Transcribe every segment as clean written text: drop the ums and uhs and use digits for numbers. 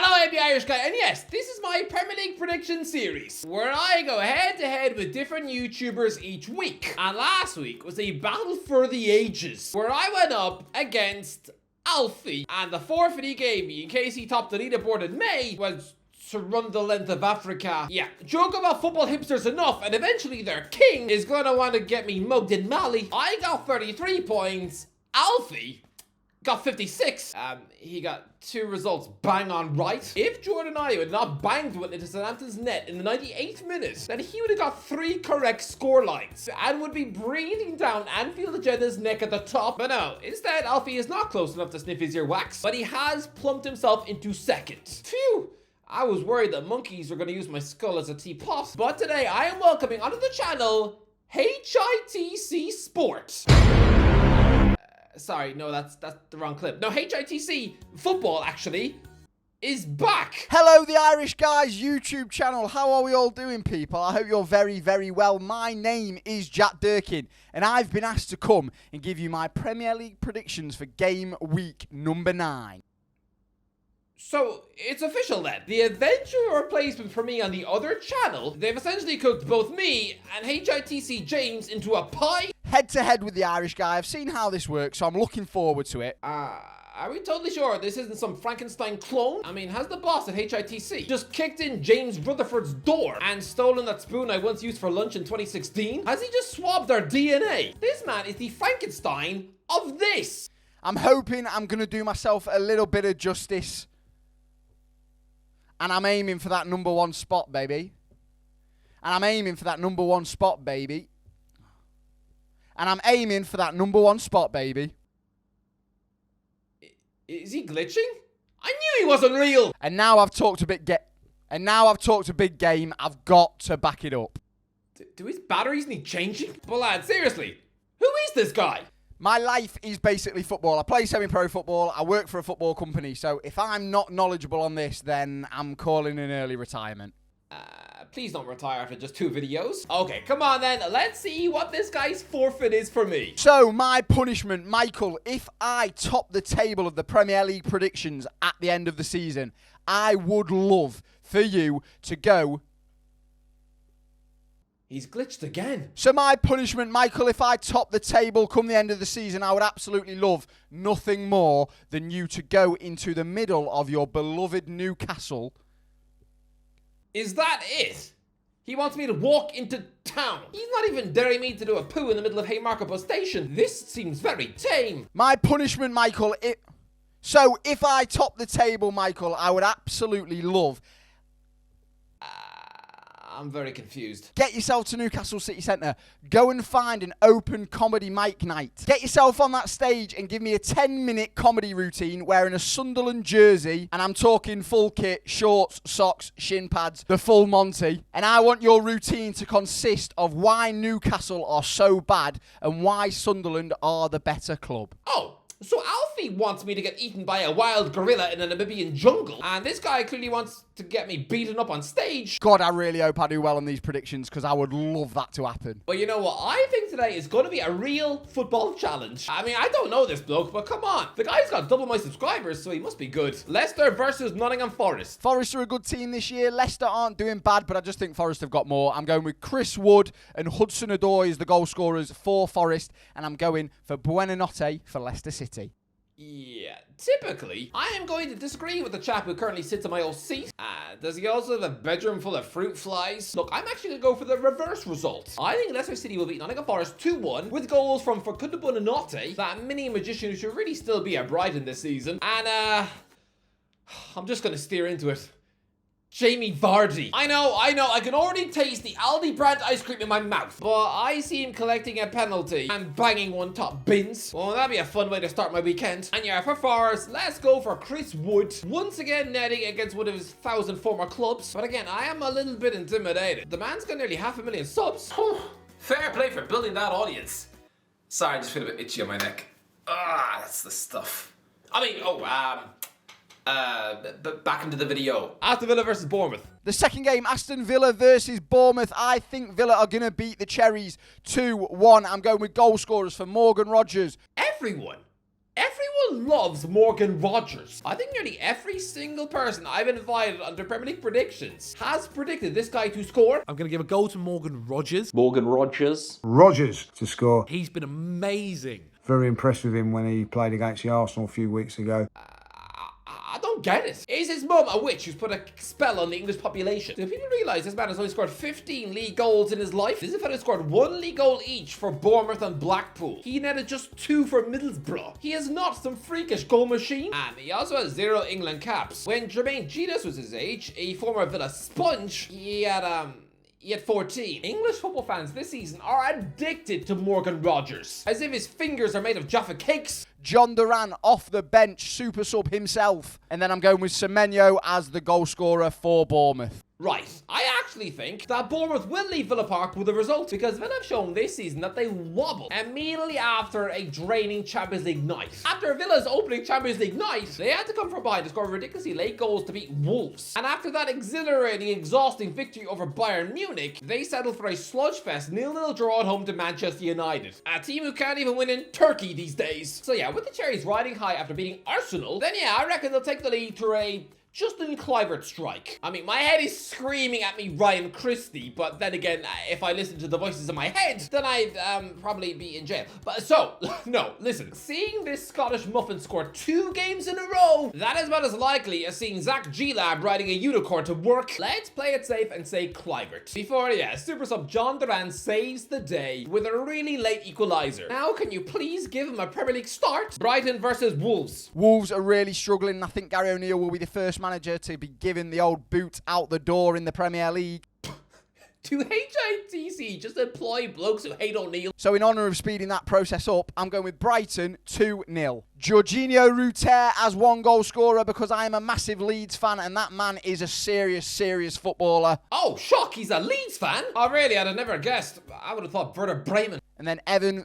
Hello, I'm the Irish Guy, and yes, this is my Premier League prediction series, where I go head-to-head with different YouTubers each week. And last week was a battle for the ages, where I went up against Alfie, and the forfeit he gave me, in case he topped the leaderboard in May, was to run the length of Africa. Yeah, joke about football hipsters enough, and eventually their king is gonna want to get me mugged in Mali. I got 33 points. Alfie got 56. He got 2 results bang on right. If Jordan Ayew had not banged one into Southampton's net in the 98th minute, then he would have got 3 correct score lines and would be breathing down Anfield Agenda's neck at the top. But no, instead, Alfie is not close enough to sniff his earwax, but he has plumped himself into second. Phew! I was worried that monkeys were going to use my skull as a teapot. But today, I am welcoming onto the channel HITC Sport. Sorry, no, that's the wrong clip. No, HITC Football, actually, is back. Hello, the Irish Guys YouTube channel. How are we all doing, people? I hope you're very, very well. My name is Jack Durkin, and I've been asked to come and give you my Premier League predictions for game week number 9. So, it's official then. The eventual replacement for me on the other channel, they've essentially cooked both me and HITC James into a pie. Head-to-head with the Irish Guy. I've seen how this works, so I'm looking forward to it. Are we totally sure this isn't some Frankenstein clone? I mean, has the boss at HITC just kicked in James Rutherford's door and stolen that spoon I once used for lunch in 2016? Has he just swapped our DNA? This man is the Frankenstein of this. I'm hoping I'm going to do myself a little bit of justice. And I'm aiming for that number 1 spot, baby. And I'm aiming for that number 1 spot, baby. And I'm aiming for that number 1 spot, baby. Is he glitching? I knew he wasn't real. And now I've talked a big big game. I've got to back it up. Do his batteries need changing? But lad, seriously, who is this guy? My life is basically football. I play semi-pro football. I work for a football company. So if I'm not knowledgeable on this, then I'm calling an early retirement. Please don't retire after just 2 videos. Okay, come on then. Let's see what this guy's forfeit is for me. So my punishment, Michael, if I top the table of the Premier League predictions at the end of the season, I would love for you to go... He's glitched again. So my punishment, Michael, if I top the table come the end of the season, I would absolutely love nothing more than you to go into the middle of your beloved Newcastle. Is that it? He wants me to walk into town. He's not even daring me to do a poo in the middle of Haymarket Bus Station. This seems very tame. My punishment, Michael, so if I top the table, Michael, I would absolutely love... I'm very confused. Get yourself to Newcastle City Centre. Go and find an open comedy mic night. Get yourself on that stage and give me a 10-minute comedy routine wearing a Sunderland jersey. And I'm talking full kit, shorts, socks, shin pads, the full Monty. And I want your routine to consist of why Newcastle are so bad and why Sunderland are the better club. Oh, so Alfie wants me to get eaten by a wild gorilla in a Namibian jungle, and this guy clearly wants to get me beaten up on stage. God, I really hope I do well on these predictions, because I would love that to happen. But you know what? I think today is going to be a real football challenge. I mean, I don't know this bloke, but come on. The guy's got double my subscribers, so he must be good. Leicester versus Nottingham Forest. Forest are a good team this year. Leicester aren't doing bad, but I just think Forest have got more. I'm going with Chris Wood and Hudson-Odoi as the goal scorers for Forest, and I'm going for Buonanotte for Leicester City. Yeah, typically, I am going to disagree with the chap who currently sits in my old seat. Does he also have a bedroom full of fruit flies? Look, I'm actually going to go for the reverse result. I think Leicester City will beat Nottingham Forest 2-1 with goals from Facundo Buonanotte, that mini magician who should really still be at Brighton this season. And, I'm just going to steer into it. Jamie Vardy. I know, I can already taste the Aldi brand ice cream in my mouth. But I see him collecting a penalty and banging one top bins. Well, that'd be a fun way to start my weekend. And yeah, for Forest, let's go for Chris Wood. Once again netting against one of his 1,000 former clubs. But again, I am a little bit intimidated. The man's got nearly 500,000 subs. Fair play for building that audience. Sorry, I just feel a bit itchy on my neck. That's the stuff. I mean, back into the video. Aston Villa versus Bournemouth. The second game, Aston Villa versus Bournemouth. I think Villa are going to beat the Cherries 2-1. I'm going with goal scorers for Morgan Rogers. Everyone loves Morgan Rogers. I think nearly every single person I've invited under Premier League predictions has predicted this guy to score. I'm going to give a goal to Morgan Rogers. Morgan Rogers. Rogers to score. He's been amazing. Very impressed with him when he played against the Arsenal a few weeks ago. I don't get it. Is his mum a witch who's put a spell on the English population? Do people realise this man has only scored 15 league goals in his life? This is a fellow who scored 1 league goal each for Bournemouth and Blackpool. He netted just 2 for Middlesbrough. He is not some freakish goal machine. And he also has 0 England caps. When Jermaine Jenas was his age, a former Villa sponge, he had 14. English football fans this season are addicted to Morgan Rogers, as if his fingers are made of Jaffa cakes. John Duran off the bench, super sub himself. And then I'm going with Semenyo as the goal scorer for Bournemouth. Right, I actually think that Bournemouth will leave Villa Park with a result, because Villa have shown this season that they wobble immediately after a draining Champions League night. After Villa's opening Champions League night, they had to come from behind to score ridiculously late goals to beat Wolves. And after that exhilarating, exhausting victory over Bayern Munich, they settled for a sludgefest 0-0 draw at home to Manchester United, a team who can't even win in Turkey these days. So yeah, with the Cherries riding high after beating Arsenal, then yeah, I reckon they'll take the lead through a Justin Kluivert strike. I mean, my head is screaming at me Ryan Christie, but then again, if I listen to the voices in my head, then I'd probably be in jail. But so, no, listen, seeing this Scottish muffin score 2 games in a row, that is about as likely as seeing Zach G-Lab riding a unicorn to work. Let's play it safe and say Kluivert. Before, yeah, super sub John Duran saves the day with a really late equaliser. Now, can you please give him a Premier League start? Brighton versus Wolves. Wolves are really struggling, and I think Gary O'Neill will be the first manager to be given the old boot out the door in the Premier League. To HITC, just employ blokes who hate O'Neill. So in honour of speeding that process up, I'm going with Brighton 2-0. Jorginho Ruter as 1 goal scorer, because I am a massive Leeds fan and that man is a serious footballer. Oh, shock, he's a Leeds fan? Oh, really? I'd have never guessed. I would have thought Werder Bremen. And then Evan...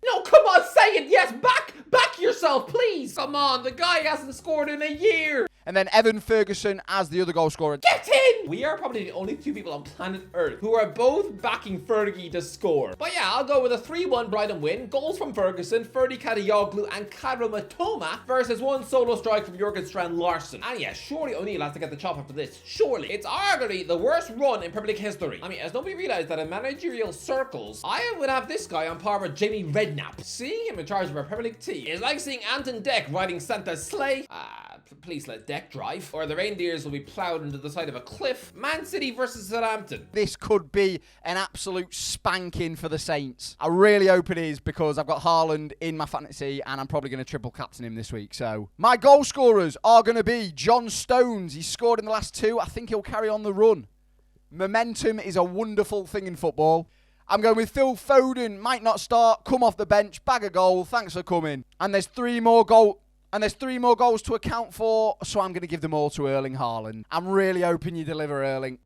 No, come on, say it. Yes, back yourself, please. Come on, the guy hasn't scored in a year. And then Evan Ferguson as the other goal scorer. Get in! We are probably the only 2 people on planet Earth who are both backing Fergie to score. But yeah, I'll go with a 3-1 Brighton win. Goals from Ferguson, Ferdi Kadioglu and Karo Matoma versus 1 solo strike from Jurgen Strand Larsen. And yeah, surely O'Neill has to get the chop after this. Surely. It's arguably the worst run in Premier League history. I mean, has nobody realised that in managerial circles, I would have this guy on par with Jamie Redknapp. Seeing him in charge of our Premier League team is like seeing Anton Deck riding Santa's sleigh. Please let Deck drive, or the reindeers will be ploughed into the side of a cliff. Man City versus Southampton. This could be an absolute spanking for the Saints. I really hope it is, because I've got Haaland in my fantasy and I'm probably going to triple captain him this week. So my goal scorers are going to be John Stones. He's scored in the last 2. I think he'll carry on the run. Momentum is a wonderful thing in football. I'm going with Phil Foden. Might not start, come off the bench, bag a goal. Thanks for coming. And there's 3 more goals to account for, so I'm going to give them all to Erling Haaland. I'm really hoping you deliver, Erling.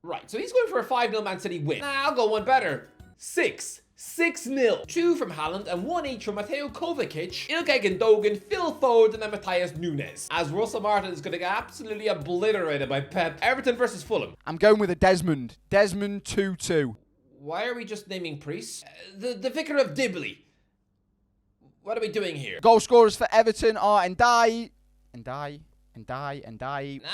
Right, so he's going for a 5-0 Man City win. I'll go one better. 6-0. 2 from Haaland and 1 each from Mateo Kovacic, Ilkay Gundogan, Phil Foden and Matthias Nunes. As Russell Martin is going to get absolutely obliterated by Pep. Everton versus Fulham. I'm going with a Desmond. Desmond 2-2. Why are we just naming priests? The Vicar of Dibley. What are we doing here? Goal scorers for Everton are Ndiaye. Now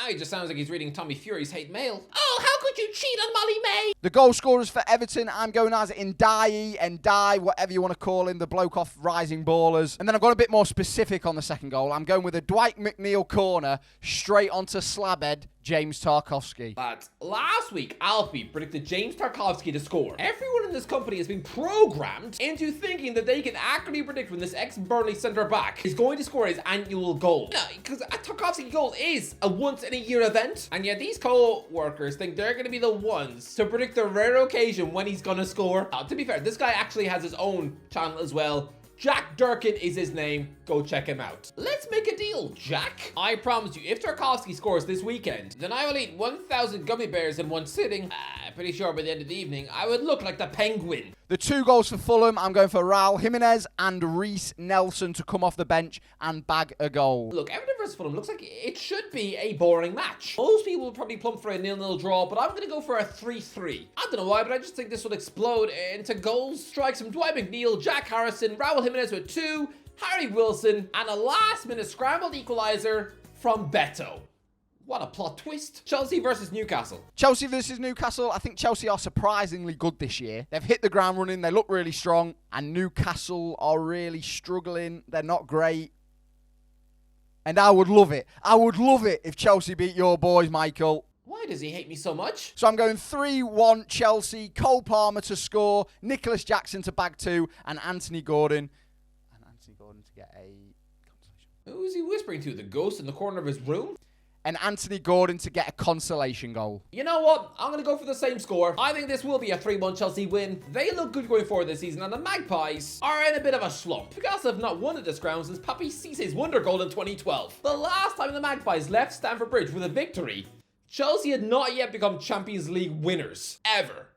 he just sounds like he's reading Tommy Fury's hate mail. Oh, how could you cheat on Molly May? The goal scorers for Everton, I'm going as Ndiaye, whatever you want to call him, the bloke off Rising Ballers. And then I've got a bit more specific on the second goal. I'm going with a Dwight McNeil corner straight onto slabhead James Tarkowski. But last week, Alfie predicted James Tarkowski to score. Everyone in this company has been programmed into thinking that they can accurately predict when this ex-Burnley centre-back is going to score his annual goal. No, because a Tarkowski goal is a once-in-a-year event. And yet these co-workers think they're going to be the ones to predict the rare occasion when he's going to score. To be fair, this guy actually has his own channel as well. Jack Durkin is his name. Go check him out. Let's make a deal, Jack. I promise you, if Tarkowski scores this weekend, then I will eat 1,000 gummy bears in one sitting. Pretty sure by the end of the evening, I would look like the Penguin. The 2 goals for Fulham, I'm going for Raul Jimenez and Reece Nelson to come off the bench and bag a goal. Look, Everton versus Fulham looks like it should be a boring match. Most people will probably plump for a 0-0 draw, but I'm going to go for a 3-3. I don't know why, but I just think this will explode into goals. Strikes from Dwight McNeil, Jack Harrison, Raul Jimenez with 2, Harry Wilson, and a last-minute scrambled equaliser from Beto. What a plot twist. Chelsea versus Newcastle. Chelsea versus Newcastle. I think Chelsea are surprisingly good this year. They've hit the ground running. They look really strong. And Newcastle are really struggling. They're not great. And I would love it. I would love it if Chelsea beat your boys, Michael. Why does he hate me so much? So I'm going 3-1 Chelsea. Cole Palmer to score. Nicholas Jackson to bag 2. And Anthony Gordon. To get a consolation. Who's he whispering to? The ghost in the corner of his room? And Anthony Gordon to get a consolation goal. You know what? I'm going to go for the same score. I think this will be a 3-1 Chelsea win. They look good going forward this season, and the Magpies are in a bit of a slump. Newcastle have not won at this ground since Papi Cissé's wonder goal in 2012. The last time the Magpies left Stamford Bridge with a victory, Chelsea had not yet become Champions League winners. Ever.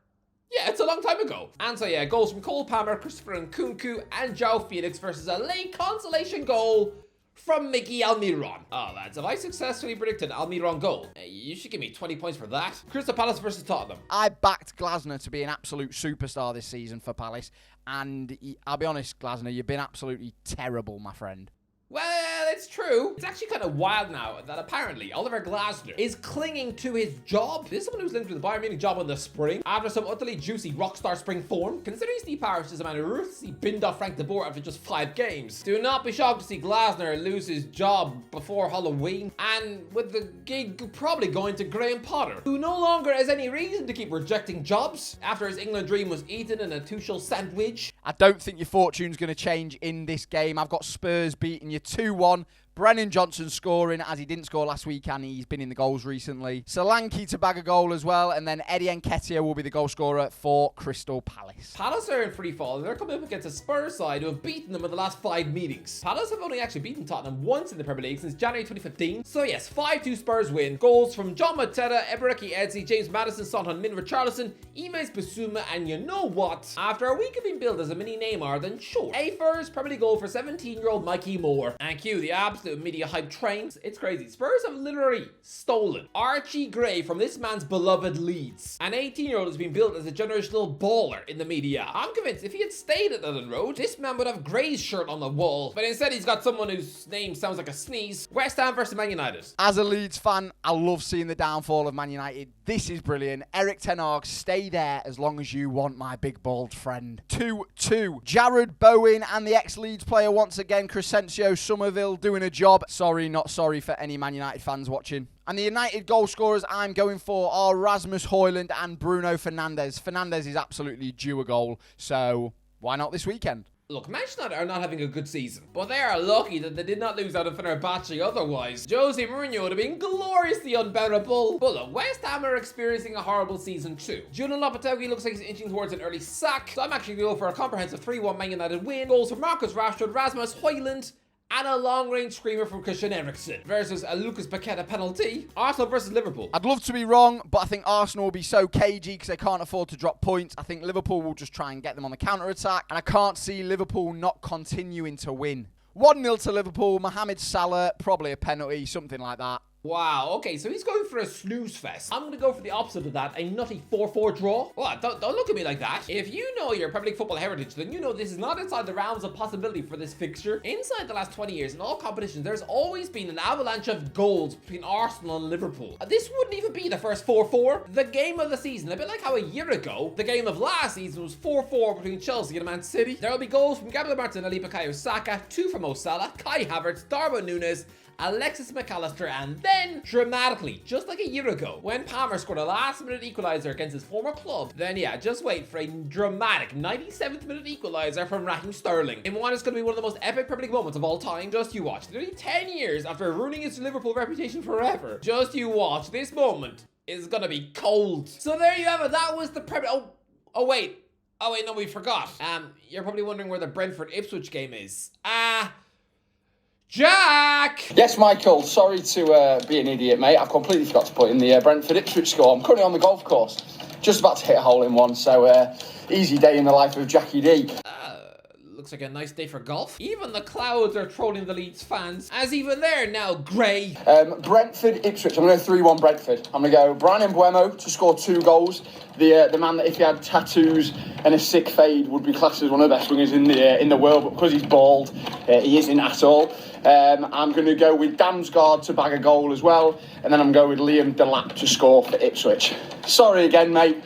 Yeah, it's a long time ago. And so yeah, goals from Cole Palmer, Christopher Nkunku, and João Felix versus a late consolation goal from Mickey Almiron. Oh, lads, if I successfully predicted Almiron goal, you should give me 20 points for that. Crystal Palace versus Tottenham. I backed Glasner to be an absolute superstar this season for Palace. And I'll be honest, Glasner, you've been absolutely terrible, my friend. Well, it's true. It's actually kind of wild now that apparently Oliver Glasner is clinging to his job. This is someone who's linked with the Bayern Munich job in the spring after some utterly juicy rockstar spring form. Considering Steve Parish is a man who ruthlessly binned off Frank de Boer after just 5 games. Do not be shocked to see Glasner lose his job before Halloween, and with the gig probably going to Graham Potter, who no longer has any reason to keep rejecting jobs after his England dream was eaten in a Tuchel sandwich. I don't think your fortune's going to change in this game. I've got Spurs beating you 2-1. Brennan Johnson scoring, as he didn't score last week and he's been in the goals recently. Solanke to bag a goal as well, and then Eddie Nketiah will be the goal scorer for Crystal Palace. Palace are in free fall, and they're coming up against a Spurs side who have beaten them in the last 5 meetings. Palace have only actually beaten Tottenham once in the Premier League since January 2015. So yes, 5-2 Spurs win. Goals from John Mateta, Ebereki Eze, James Maddison, Son Heung-min, Richarlison, Imes Bissouma, and you know what? After a week of being billed as a mini Neymar, then sure, a first Premier League goal for 17-year-old Mikey Moore. And cue the absolute media hype trains. It's crazy. Spurs have literally stolen Archie Gray from this man's beloved Leeds. An 18-year-old has been billed as a generous little baller in the media. I'm convinced if he had stayed at Ellen Road, this man would have Gray's shirt on the wall. But instead, he's got someone whose name sounds like a sneeze. West Ham versus Man United. As a Leeds fan, I love seeing the downfall of Man United. This is brilliant. Eric Ten Hag, stay there as long as you want, my big bald friend. 2-2. Jared Bowen and the ex-Leeds player once again, Crescencio Somerville, doing a job. Sorry, not sorry for any Man United fans watching. And the United goal scorers I'm going for are Rasmus Højlund and Bruno Fernandes. Fernandes is absolutely due a goal, so why not this weekend? Look, Manchester United are not having a good season, but they are lucky that they did not lose out of Fenerbahce otherwise. Jose Mourinho would have been gloriously unbearable. But look, West Ham are experiencing a horrible season too. Julian Lopetegui looks like he's inching towards an early sack, so I'm actually going to go for a comprehensive 3-1 Man United win. Goals from Marcus Rashford, Rasmus Højlund, and a long-range screamer from Christian Eriksen versus a Lucas Paqueta penalty. Arsenal versus Liverpool. I'd love to be wrong, but I think Arsenal will be so cagey because they can't afford to drop points. I think Liverpool will just try and get them on the counter-attack, and I can't see Liverpool not continuing to win. 1-0 to Liverpool, Mohamed Salah, probably a penalty, something like that. Wow, okay, so he's going for a snooze fest. I'm going to go for the opposite of that, a nutty 4-4 draw. Well, don't look at me like that. If you know your Premier League football heritage, then you know this is not inside the realms of possibility for this fixture. Inside the last 20 years, in all competitions, there's always been an avalanche of goals between Arsenal and Liverpool. This wouldn't even be the first 4-4. The game of the season, a bit like how a year ago, the game of last season was 4-4 between Chelsea and Man City. There will be goals from Gabriel Martinelli, Bukayo Saka, 2 from Mo Salah, Kai Havertz, Darwin Núñez, Alexis McAllister, and then, dramatically, just like a year ago, when Palmer scored a last-minute equaliser against his former club, then yeah, just wait for a dramatic 97th minute equaliser from Raheem Sterling in what is going to be one of the most epic Premier League moments of all time. Just you watch. Nearly 10 years after ruining his Liverpool reputation forever, just you watch. This moment is going to be cold. So there you have it. That was the Premier... Oh, wait, no, we forgot. You're probably wondering where the Brentford-Ipswich game is. Jack! Yes, Michael, sorry to be an idiot, mate. I've completely forgot to put in the Brentford-Ipswich score. I'm currently on the golf course, just about to hit a hole in one, so easy day in the life of Jackie D. looks like a nice day for golf. Even the clouds are trolling the Leeds fans, as even they're now grey. Brentford, Ipswich. I'm going to go 3-1 Brentford. I'm going to go Brian Mbuemo to score 2 goals. The man that if he had tattoos and a sick fade would be classed as one of the best wingers in the world, but because he's bald, he isn't at all. I'm going to go with Damsgaard to bag a goal as well, and then I'm going with Liam Delap to score for Ipswich. Sorry again, mate.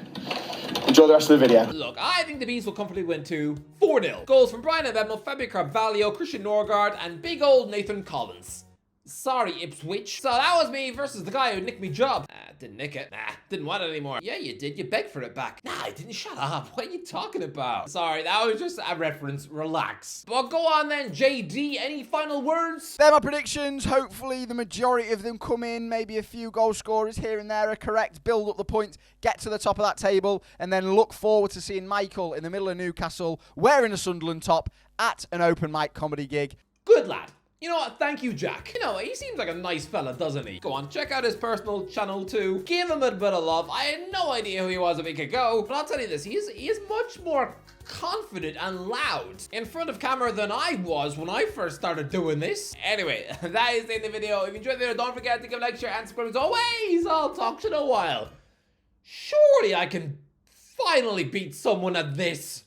Enjoy the rest of the video. Look, I think the Bees will comfortably win 4-0. Goals from Brian Mbemo, Fabio Carvalho, Christian Norgard, and big old Nathan Collins. Sorry, Ipswich. So that was me versus the guy who nicked me job. Didn't nick it. Didn't want it anymore. Yeah, you did. You begged for it back. Nah, I didn't. Shut up. What are you talking about? Sorry, that was just a reference. Relax. Well, go on then, JD. Any final words? They're my predictions. Hopefully the majority of them come in. Maybe a few goal scorers here and there are correct. Build up the points, get to the top of that table, and then look forward to seeing Michael in the middle of Newcastle wearing a Sunderland top at an open mic comedy gig. Good lad. You know what? Thank you, Jack. You know, he seems like a nice fella, doesn't he? Go on, check out his personal channel too. Give him a bit of love. I had no idea who he was a week ago, but I'll tell you this, he is much more confident and loud in front of camera than I was when I first started doing this. Anyway, that is the end of the video. If you enjoyed the video, don't forget to give a like, share, and subscribe as always. I'll talk to you in a while. Surely I can finally beat someone at this.